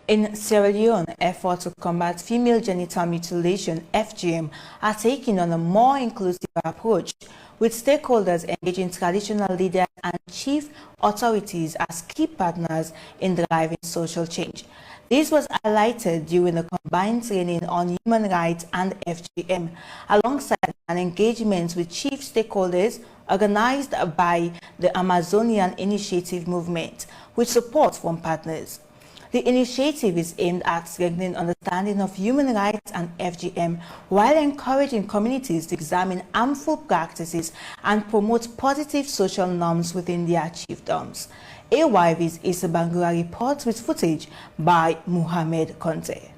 In Sierra Leone, efforts to combat female genital mutilation (FGM) are taking on a more inclusive approach, with stakeholders engaging traditional leaders and chief authorities as key partners in driving social change. This was highlighted during a combined training on human rights and FGM, alongside an engagement with chief stakeholders organized by the Amazonian Initiative Movement, with support from partners. The initiative is aimed at strengthening understanding of human rights and FGM while encouraging communities to examine harmful practices and promote positive social norms within their chiefdoms. AYV's Issa Bangura reports with footage by Muhammad Conte.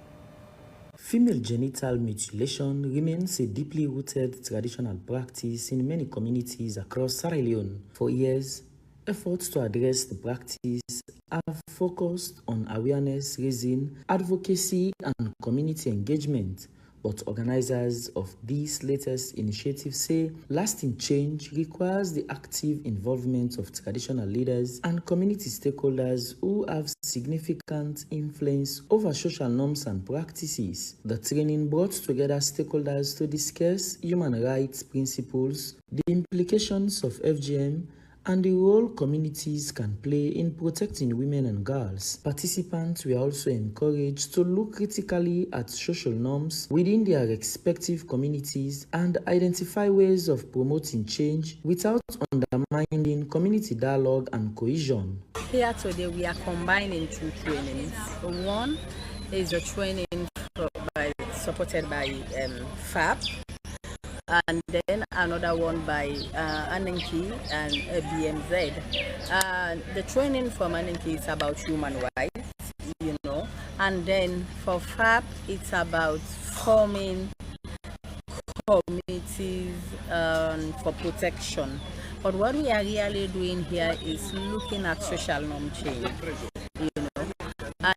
Female genital mutilation remains a deeply rooted traditional practice in many communities across Sierra Leone. For years, efforts to address the practice have focused on awareness raising, advocacy, and community engagement. But organizers of this latest initiative say lasting change requires the active involvement of traditional leaders and community stakeholders who have significant influence over social norms and practices. The training brought together stakeholders to discuss human rights principles, the implications of FGM, and the role communities can play in protecting women and girls. Participants were also encouraged to look critically at social norms within their respective communities and identify ways of promoting change without undermining community dialogue and cohesion. Here today we are combining two trainings. One is a training supported by FAP, and then another one by Anenki and BMZ. The training from Anenki is about human rights, and then for FAP, it's about forming communities for protection. But what we are really doing here is looking at social norm change,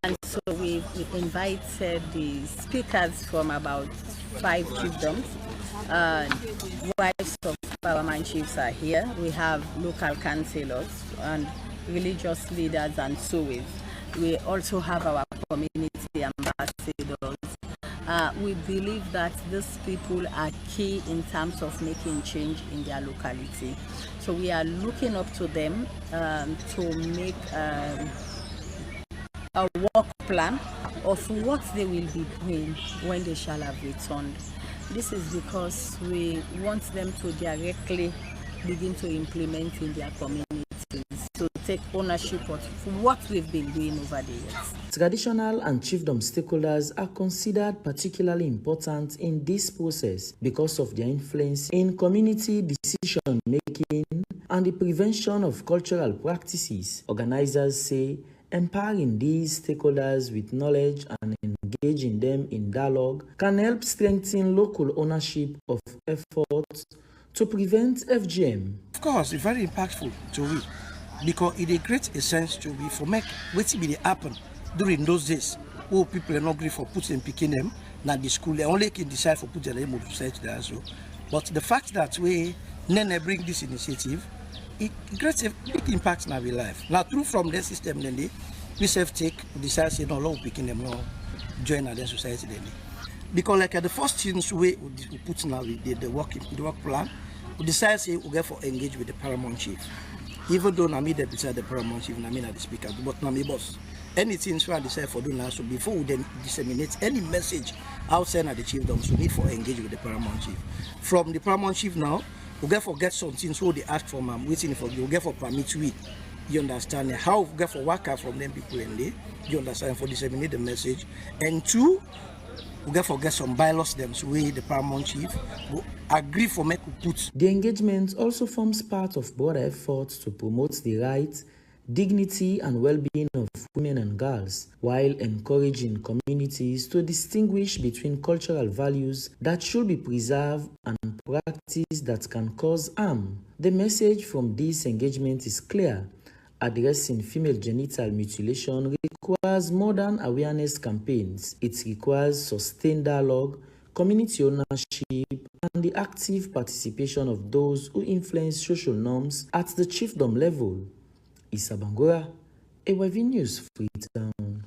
And so we've invited the speakers from about 5 chiefdoms. Wives of paramount chiefs are here. We have local councillors and religious leaders and so on. We also have our community ambassadors. We believe that these people are key in terms of making change in their locality. So we are looking up to them to make a work plan of what they will be doing when they shall have returned. This is because we want them to directly begin to implement in their communities, to take ownership of what we've been doing over the years. Traditional and chiefdom stakeholders are considered particularly important in this process because of their influence in community decision-making and the prevention of cultural practices. Organizers say empowering these stakeholders with knowledge and engaging them in dialogue can help strengthen local ownership of efforts to prevent FGM. Of course, it's very impactful to we because it creates a sense to be for make what will happen during those days. Who people are not agree for putting picking them, not the school, they only can decide for putting them on society there as well. But the fact that we then bring this initiative, it creates a big impact in our life. Now, through from the system, then we decide say no, long picking them now, join our society then. Because like the first things we put now the work plan, we decide say we get for engage with the paramount chief. Even though Nami they decide the paramount chief, Nami not the speaker, but Nami boss. Anything so I decide for doing now, so before we then disseminate any message outside of the chiefdom, so we need for engage with the paramount chief. From the paramount chief now, we get something so they ask for waiting for you get for permit we. You understand how we get for worker from them people in there, you understand for disseminate the message. And 2, we get some bylaws them so we the paramount chief will agree for make we put. The engagement also forms part of broader efforts to promote the rights, dignity and well-being of women and girls, while encouraging communities to distinguish between cultural values that should be preserved and practices that can cause harm. The message from this engagement is clear. Addressing female genital mutilation requires modern awareness campaigns. It requires sustained dialogue, community ownership, and the active participation of those who influence social norms at the chiefdom level. Issa Bangura, AYV News, Freetown.